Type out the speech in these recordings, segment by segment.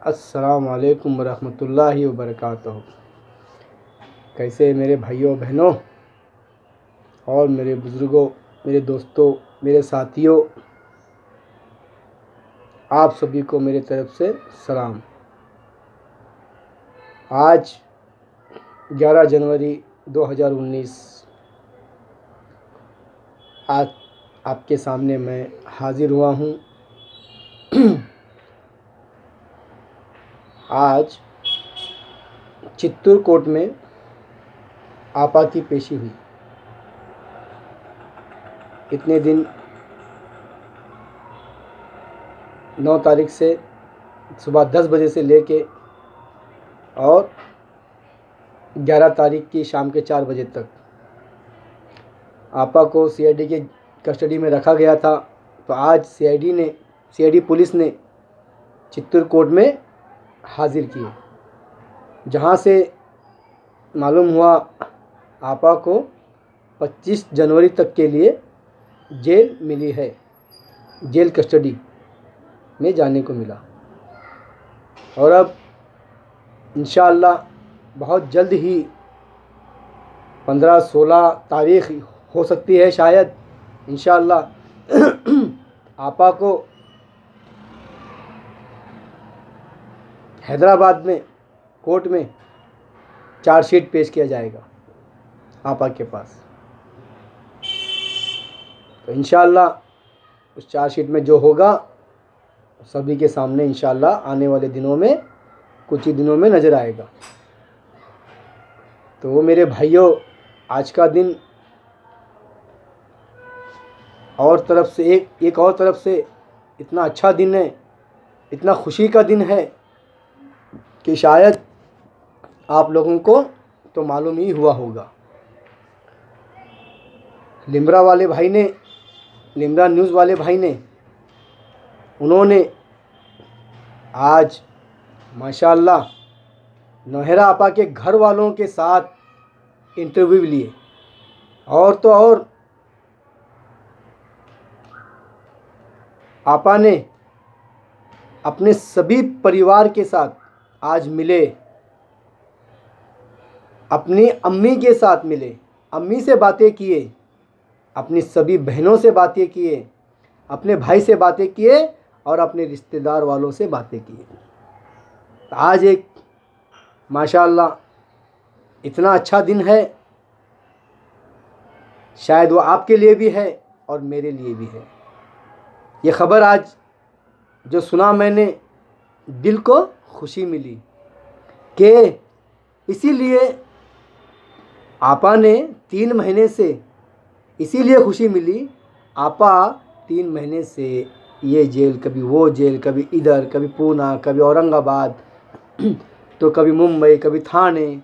अस्सलाम वालेकुम वरहमतुल्लाहि वबरकातुहू। कैसे हैं मेरे भाइयों बहनों और मेरे बुज़ुर्गों, मेरे दोस्तों, मेरे साथियों, आप सभी को मेरे तरफ़ से सलाम। आज 11 जनवरी 2019 आज आपके सामने मैं हाज़िर हुआ हूँ। आज चित्तूर में आपा की पेशी हुई। इतने दिन 9 तारीख से सुबह 10 बजे से लेके और 11 तारीख की शाम के 4 बजे तक आपा को सीआईडी के कस्टडी में रखा गया था। तो आज सीआईडी पुलिस ने चित्तूर कोर्ट में हाज़िर किए, जहां से मालूम हुआ आपा को 25 जनवरी तक के लिए जेल मिली है, जेल कस्टडी में जाने को मिला। और अब इंशाअल्लाह बहुत जल्द ही 15-16 तारीख हो सकती है शायद, इंशाअल्लाह आपा को हैदराबाद में कोर्ट में चार्जशीट पेश किया जाएगा आपा के पास। तो इंशाअल्लाह उस चार्जशीट में जो होगा सभी के सामने इंशाअल्लाह आने वाले दिनों में, कुछ ही दिनों में नज़र आएगा। तो वो मेरे भाइयों, आज का दिन और तरफ से एक और तरफ से इतना अच्छा दिन है, इतना खुशी का दिन है कि शायद आप लोगों को तो मालूम ही हुआ होगा। लिम्रा वाले भाई ने, लिम्रा न्यूज़ वाले भाई ने, उन्होंने आज माशाअल्लाह नौहरा आपा के घर वालों के साथ इंटरव्यू लिए। और तो और आपा ने अपने सभी परिवार के साथ आज मिले, अपनी अम्मी के साथ मिले, अम्मी से बातें किए, अपनी सभी बहनों से बातें किए, अपने भाई से बातें किए और अपने रिश्तेदार वालों से बातें किए। आज एक माशाअल्लाह इतना अच्छा दिन है, शायद वो आपके लिए भी है और मेरे लिए भी है। ये ख़बर आज जो सुना मैंने, दिल को खुशी मिली कि इसीलिए आपा ने 3 महीने से, इसीलिए खुशी मिली, आपा 3 महीने से ये जेल, कभी वो जेल, कभी इधर, कभी पूना, कभी औरंगाबाद, तो कभी मुंबई, कभी थाने,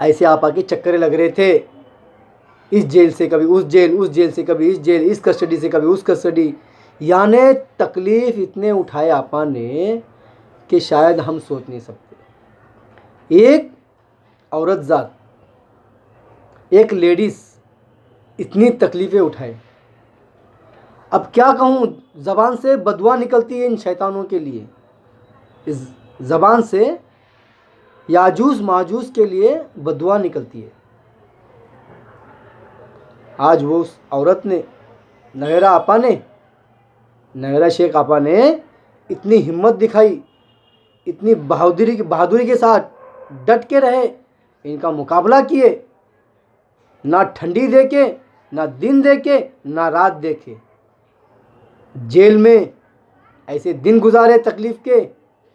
ऐसे आपा के चक्कर लग रहे थे। इस जेल से कभी उस जेल, उस जेल से कभी इस जेल, इस कस्टडी से कभी उस कस्टडी, यानी तकलीफ़ इतने उठाए आपा ने कि शायद हम सोच नहीं सकते। एक औरत ज़ात, एक लेडीज़ इतनी तकलीफ़ें उठाए। अब क्या कहूँ, ज़बान से बदुआ निकलती है इन शैतानों के लिए, इस ज़बान से याजूज माजूज के लिए बदुआ निकलती है। आज वो उस औरत ने, नौहरा आपा ने, नौहरा शेख आपा ने इतनी हिम्मत दिखाई, इतनी बहादुरी के साथ डट के रहे, इनका मुकाबला किए, ना ठंडी देखे, ना दिन देखे, ना रात देखे, जेल में ऐसे दिन गुजारे तकलीफ़ के।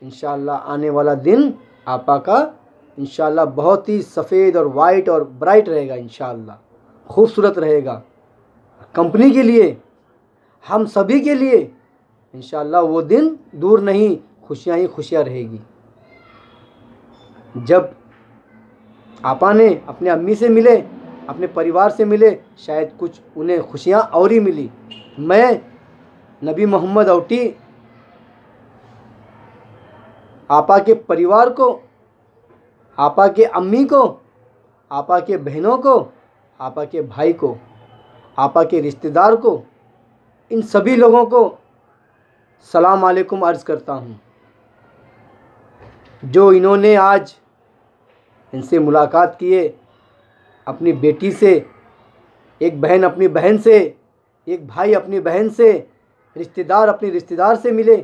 इंशाअल्लाह आने वाला दिन आपा का इंशाअल्लाह बहुत ही सफ़ेद और वाइट और ब्राइट रहेगा, इंशाअल्लाह खूबसूरत रहेगा। कंपनी के लिए, हम सभी के लिए इंशाअल्लाह वो दिन दूर नहीं, खुशियाँ ही खुशियाँ रहेगी। जब आपा ने अपने अम्मी से मिले, अपने परिवार से मिले, शायद कुछ उन्हें खुशियाँ और ही मिली। मैं नबी मोहम्मद औटी आपा के परिवार को, आपा के अम्मी को, आपा के बहनों को, आपा के भाई को, आपा के रिश्तेदार को, इन सभी लोगों को सलाम अलैकुम अर्ज़ करता हूँ। जो इन्होंने आज इनसे मुलाकात किए, अपनी बेटी से, एक बहन अपनी बहन से, एक भाई अपनी बहन से, रिश्तेदार अपनी रिश्तेदार से मिले,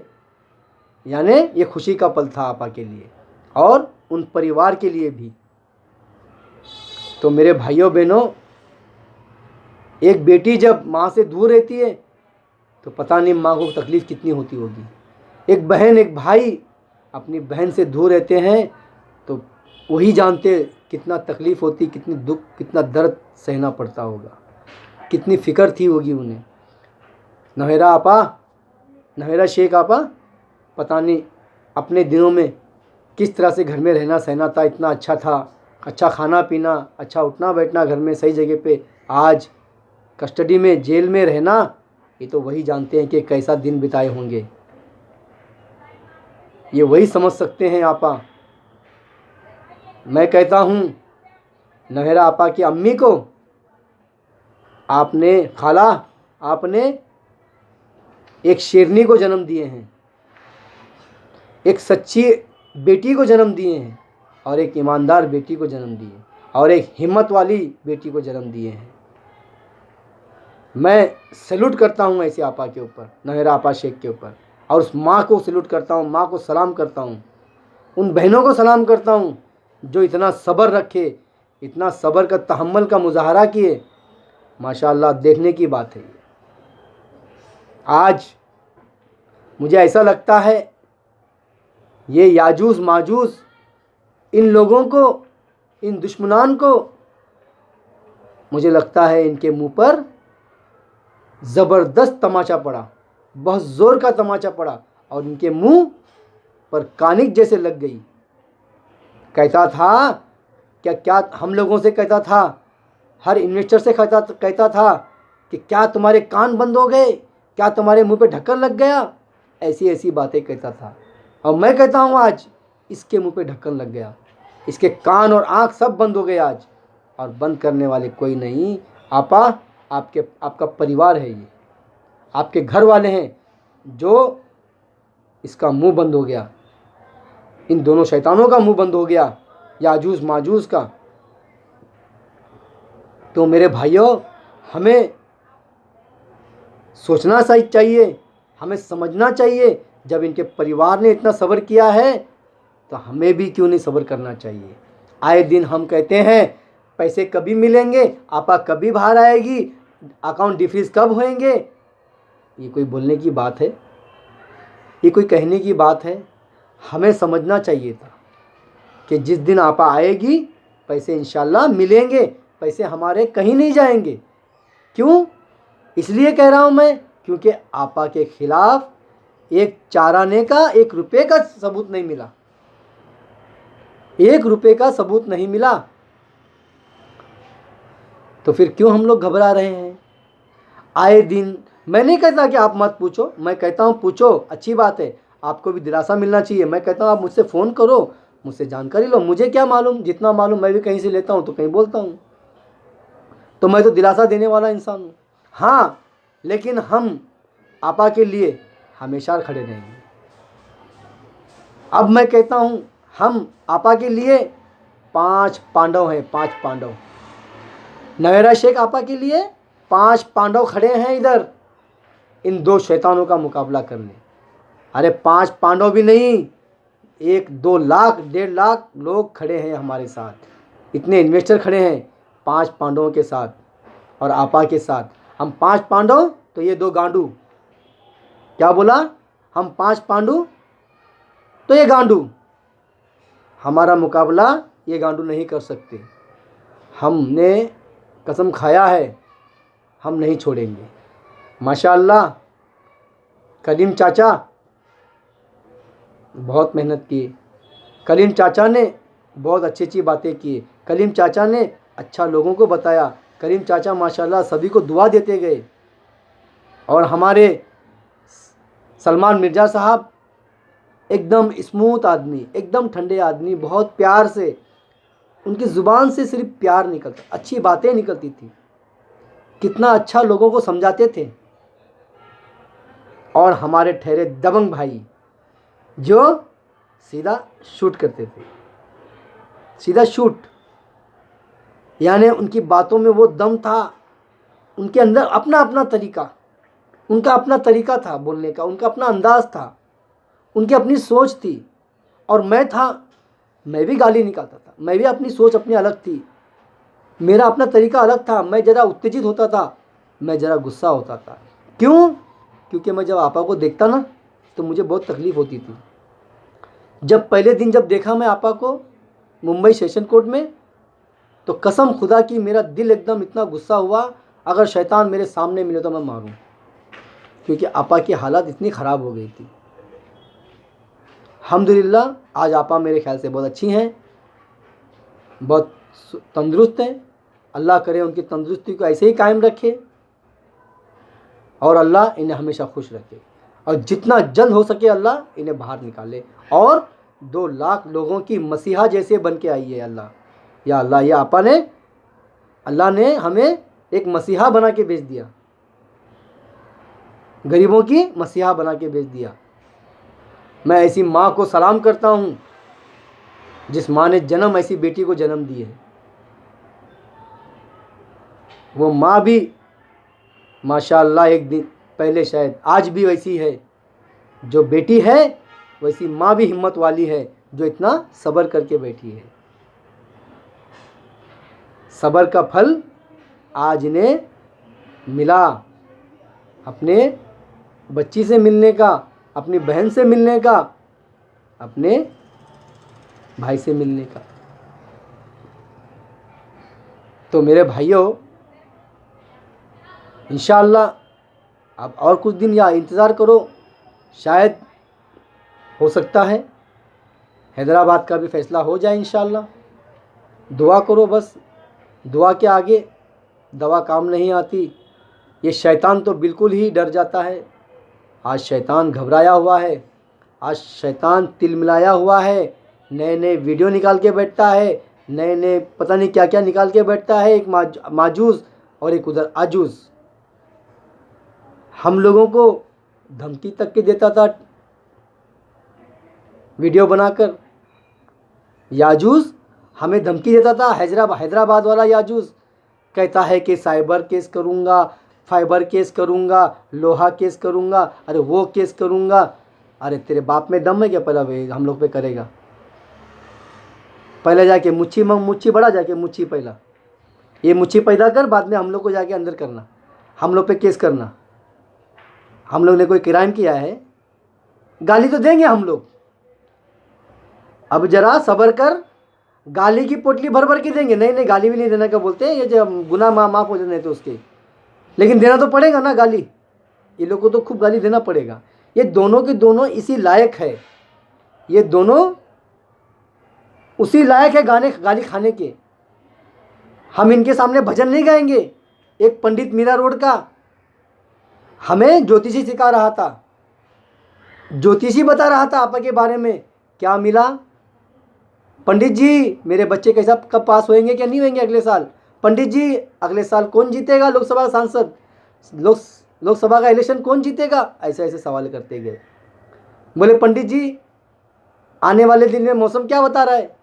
यानी ये खुशी का पल था आपा के लिए और उन परिवार के लिए भी। तो मेरे भाइयों बहनों, एक बेटी जब माँ से दूर रहती है तो पता नहीं माँ को तकलीफ़ कितनी होती होगी। एक बहन एक भाई अपनी बहन से दूर रहते हैं तो वही जानते कितना तकलीफ़ होती, कितनी दुख, कितना दर्द सहना पड़ता होगा, कितनी फ़िक्र थी होगी उन्हें। नवेरा आपा, नवेरा शेख आपा पता नहीं अपने दिनों में किस तरह से घर में रहना सहना था, इतना अच्छा था, अच्छा खाना पीना, अच्छा उठना बैठना घर में सही जगह पे। आज कस्टडी में, जेल में रहना, ये तो वही जानते हैं कि कैसा दिन बिताए होंगे, ये वही समझ सकते हैं आपा। मैं कहता हूँ नहेरा आपा की अम्मी को, आपने खाला, आपने एक शेरनी को जन्म दिए हैं, एक सच्ची बेटी को जन्म दिए हैं और एक ईमानदार बेटी को जन्म दिए और एक हिम्मत वाली बेटी को जन्म दिए हैं। मैं सैल्यूट करता हूँ ऐसे आपा के ऊपर, नहेरा आपा शेख के ऊपर, और उस माँ को सैल्यूट करता हूँ, माँ को सलाम करता हूँ, उन बहनों को सलाम करता हूँ जो इतना सब्र रखे, इतना सब्र का तहम्मुल का मुजाहरा किए। माशाअल्लाह देखने की बात है। आज मुझे ऐसा लगता है ये याजूज माजूज इन लोगों को, इन दुश्मनान को, मुझे लगता है इनके मुंह पर ज़बरदस्त तमाचा पड़ा, बहुत ज़ोर का तमाचा पड़ा और इनके मुंह पर कानिक जैसे लग गई। कहता था क्या हम लोगों से कहता था, हर इन्वेस्टर से कहता था कि क्या तुम्हारे कान बंद हो गए, क्या तुम्हारे मुंह पे ढक्कन लग गया, ऐसी ऐसी बातें कहता था। और मैं कहता हूँ आज इसके मुंह पे ढक्कन लग गया, इसके कान और आँख सब बंद हो गए आज, और बंद करने वाले कोई नहीं। आपा आपका परिवार है, ये आपके घर वाले हैं जो इसका मुंह बंद हो गया, इन दोनों शैतानों का मुंह बंद हो गया, याजूज माजूज का। तो मेरे भाइयों, हमें सोचना चाहिए, हमें समझना चाहिए, जब इनके परिवार ने इतना सब्र किया है तो हमें भी क्यों नहीं सब्र करना चाहिए। आए दिन हम कहते हैं पैसे कभी मिलेंगे, आपा कभी बाहर आएगी, अकाउंट डिफ्रीज कब होएंगे। ये कोई बोलने की बात है, ये कोई कहने की बात है। हमें समझना चाहिए था कि जिस दिन आपा आएगी पैसे इंशाल्लाह मिलेंगे, पैसे हमारे कहीं नहीं जाएंगे। क्यों? इसलिए कह रहा हूँ मैं क्योंकि आपा के खिलाफ एक चाराने का 1 रुपये का सबूत नहीं मिला, 1 रुपये का सबूत नहीं मिला। तो फिर क्यों हम लोग घबरा रहे हैं? आए दिन मैं नहीं कहता कि आप मत पूछो, मैं कहता हूँ पूछो, अच्छी बात है, आपको भी दिलासा मिलना चाहिए। मैं कहता हूँ आप मुझसे फ़ोन करो, मुझसे जानकारी लो, मुझे क्या मालूम, जितना मालूम मैं भी कहीं से लेता हूँ तो कहीं बोलता हूँ, तो मैं तो दिलासा देने वाला इंसान हूँ। हाँ, लेकिन हम आपा के लिए हमेशा खड़े रहेंगे। अब मैं कहता हूँ हम आपा के लिए 5 पांडव हैं, 5 पांडव। नवेरा शेख आपा के लिए 5 पांडव खड़े हैं इधर इन 2 शैतानों का मुकाबला करने। अरे 5 पांडव भी नहीं, 1-2 लाख 1.5 लाख लोग खड़े हैं हमारे साथ, इतने इन्वेस्टर खड़े हैं 5 पांडवों के साथ और आपा के साथ। हम 5 पांडव तो ये 2 गांडू। क्या बोला? हम 5 पांडु तो ये गांडू। हमारा मुकाबला ये गांडू नहीं कर सकते। हमने कसम खाया है, हम नहीं छोड़ेंगे। माशाअल्लाह कलीम चाचा बहुत मेहनत की, कलीम चाचा ने बहुत अच्छी अच्छी बातें की, कलीम चाचा ने अच्छा लोगों को बताया, कलीम चाचा माशाअल्लाह सभी को दुआ देते गए। और हमारे सलमान मिर्ज़ा साहब एकदम स्मूथ आदमी, एकदम ठंडे आदमी, बहुत प्यार से, उनकी ज़ुबान से सिर्फ प्यार निकलता, अच्छी बातें निकलती थी, कितना अच्छा लोगों को समझाते थे। और हमारे ठहरे दबंग भाई जो सीधा शूट करते थे, सीधा शूट। यानी उनकी बातों में वो दम था, उनके अंदर अपना अपना तरीका, उनका अपना तरीका था बोलने का, उनका अपना अंदाज था, उनकी अपनी सोच थी। और मैं था, मैं भी गाली निकालता था, मैं भी अपनी सोच अपनी अलग थी, मेरा अपना तरीका अलग था। मैं ज़रा उत्तेजित होता था, मैं ज़रा गुस्सा होता था। क्यों? क्योंकि मैं जब आपा को देखता ना तो मुझे बहुत तकलीफ़ होती थी। जब पहले दिन जब देखा मैं आपा को मुंबई सेशन कोर्ट में, तो कसम खुदा की मेरा दिल एकदम इतना गुस्सा हुआ, अगर शैतान मेरे सामने मिले तो मैं मारूं, क्योंकि आपा की हालत इतनी ख़राब हो गई थी। अल्हम्दुलिल्लाह आज आपा मेरे ख्याल से बहुत अच्छी हैं, बहुत तंदुरुस्त हैं। अल्लाह करे उनकी तंदुरुस्ती को ऐसे ही कायम रखे और अल्लाह इन्हें हमेशा खुश रखे, और जितना जल्द हो सके अल्लाह इन्हें बाहर निकाले, और 2 लाख लोगों की मसीहा जैसे बन के आई है अल्लाह। या अल्लाह, या आपा ने, अल्लाह ने हमें एक मसीहा बना के भेज दिया, गरीबों की मसीहा बना के भेज दिया। मैं ऐसी माँ को सलाम करता हूँ जिस माँ ने जन्म ऐसी बेटी को जन्म दी है। वो माँ भी माशाअल्लाह एक दिन पहले शायद आज भी वैसी है, जो बेटी है वैसी माँ भी हिम्मत वाली है, जो इतना सब्र करके बैठी है। सब्र का फल आज इन्हें मिला, अपने बच्ची से मिलने का, अपनी बहन से मिलने का, अपने भाई से मिलने का। तो मेरे भाइयों, इंशाअल्लाह अब और कुछ दिन या इंतज़ार करो, शायद हो सकता है हैदराबाद का भी फ़ैसला हो जाए इंशाअल्लाह। दुआ करो बस, दुआ के आगे दवा काम नहीं आती। ये शैतान तो बिल्कुल ही डर जाता है। आज शैतान घबराया हुआ है, आज शैतान तिलमिलाया हुआ है, नए नए वीडियो निकाल के बैठता है, नए नए पता नहीं क्या क्या निकाल के बैठता है। एक माजूस और एक उधर आजूज़। हम लोगों को धमकी तक के देता था वीडियो बनाकर। याजूज़ हमें धमकी देता था, हैदराबाद वाला याजूज़ कहता है कि साइबर केस करूँगा, फाइबर केस करूँगा, लोहा केस करूँगा, अरे वो केस करूँगा। अरे तेरे बाप में दम है क्या? पहले हम लोग पे करेगा? पहले जाके मुच्छी बड़ा, जाके मुच्छी पहला ये मुच्छी पैदा कर, बाद में हम लोग को जाके अंदर करना, हम लोग पे केस करना। हम लोग ने कोई क्राइम किया है? गाली तो देंगे हम लोग, अब जरा सब्र कर, गाली की पोटली भर भर के देंगे। नहीं गाली भी नहीं देना क्या बोलते हैं, ये जो गुनाह माफ़ हो जाने तो उसके, लेकिन देना तो पड़ेगा ना गाली। ये लोग को तो खूब गाली देना पड़ेगा। ये दोनों के दोनों इसी लायक है, ये दोनों उसी लायक है गाली खाने के। हम इनके सामने भजन नहीं गाएंगे। एक पंडित मीरा रोड का हमें ज्योतिषी सिखा रहा था, ज्योतिषी बता रहा था आपा के बारे में। क्या मिला? पंडित जी मेरे बच्चे कैसा कब पास होंगे क्या नहीं होंगे अगले साल? पंडित जी अगले साल कौन जीतेगा लोकसभा सांसद, लोकसभा का इलेक्शन कौन जीतेगा? ऐसे ऐसे सवाल करते गए। बोले पंडित जी आने वाले दिन में मौसम क्या बता रहा है?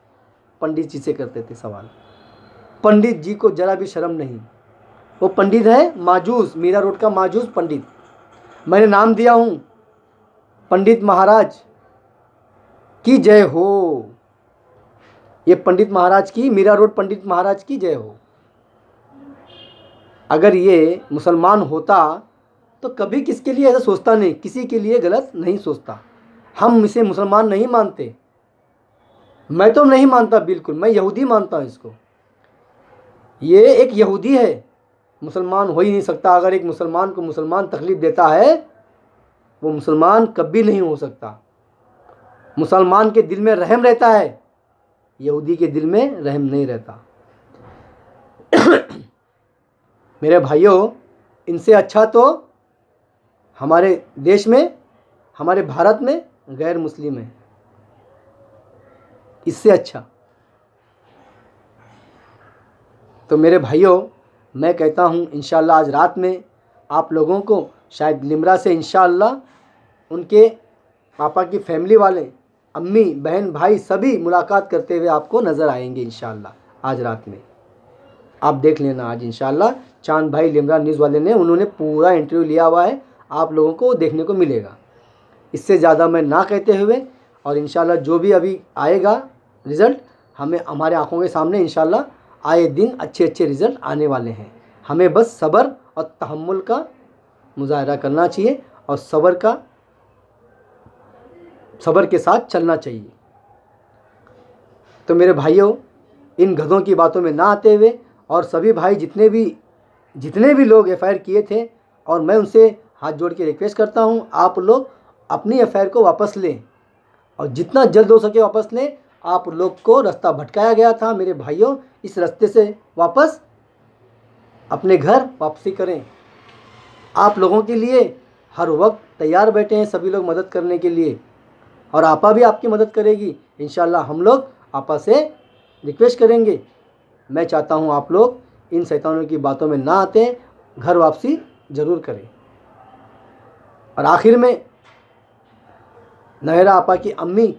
पंडित जी से करते थे सवाल। पंडित जी को जरा भी शर्म नहीं। वो पंडित है माजूस, मीरा रोड का माजूस पंडित। मैंने नाम दिया हूँ, पंडित महाराज की जय हो। ये पंडित महाराज की, मीरा रोड पंडित महाराज की जय हो। अगर ये मुसलमान होता तो कभी किसके लिए ऐसा सोचता नहीं, किसी के लिए गलत नहीं सोचता। हम इसे मुसलमान नहीं मानते, मैं तो नहीं मानता बिल्कुल, मैं यहूदी मानता हूँ इसको। ये एक यहूदी है, मुसलमान हो ही नहीं सकता। अगर एक मुसलमान को मुसलमान तकलीफ़ देता है, वो मुसलमान कभी नहीं हो सकता। मुसलमान के दिल में रहम रहता है, यहूदी के दिल में रहम नहीं रहता। मेरे भाइयों, इनसे अच्छा तो हमारे देश में, हमारे भारत में गैर मुस्लिम है, इससे अच्छा। तो मेरे भाइयों, मैं कहता हूँ इंशाअल्लाह आज रात में आप लोगों को शायद लिमरा से इंशाअल्लाह उनके पापा की फैमिली वाले अम्मी, बहन, भाई सभी मुलाकात करते हुए आपको नज़र आएंगे इंशाअल्लाह। आज रात में आप देख लेना, आज इंशाअल्लाह चांद भाई लिमरा न्यूज़ वाले ने उन्होंने पूरा इंटरव्यू लिया हुआ है, आप लोगों को देखने को मिलेगा। इससे ज़्यादा मैं ना कहते हुए, और इंशाअल्लाह जो भी अभी आएगा रिज़ल्ट हमें हमारे आंखों के सामने इंशाअल्लाह आए दिन अच्छे अच्छे रिज़ल्ट आने वाले हैं। हमें बस सब्र और तहम्मुल का मुजाहरा करना चाहिए और सब्र के साथ चलना चाहिए। तो मेरे भाइयों, इन गधों की बातों में ना आते हुए, और सभी भाई जितने भी लोग एफआईआर किए थे, और मैं उनसे हाथ जोड़ के रिक्वेस्ट करता हूँ, आप लोग अपनी एफआईआर को वापस लें और जितना जल्द हो सके वापस लें। आप लोग को रास्ता भटकाया गया था मेरे भाइयों, इस रास्ते से वापस अपने घर वापसी करें। आप लोगों के लिए हर वक्त तैयार बैठे हैं सभी लोग मदद करने के लिए, और आपा भी आपकी मदद करेगी इंशाल्लाह। हम लोग आपा से रिक्वेस्ट करेंगे। मैं चाहता हूँ आप लोग इन शैतानों की बातों में ना आते, घर वापसी ज़रूर करें। और आखिर में नहरा आपा की अम्मी,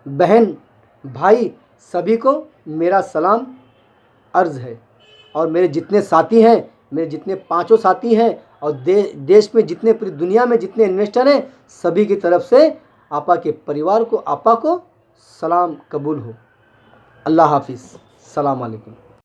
बहन, भाई सभी को मेरा सलाम अर्ज़ है, और मेरे जितने साथी हैं, मेरे जितने 5 साथी हैं, और देश में जितने, पूरी दुनिया में जितने इन्वेस्टर हैं, सभी की तरफ से आपा के परिवार को, आपा को सलाम कबूल हो। अल्लाह हाफिज़। सलाम अलैकुम।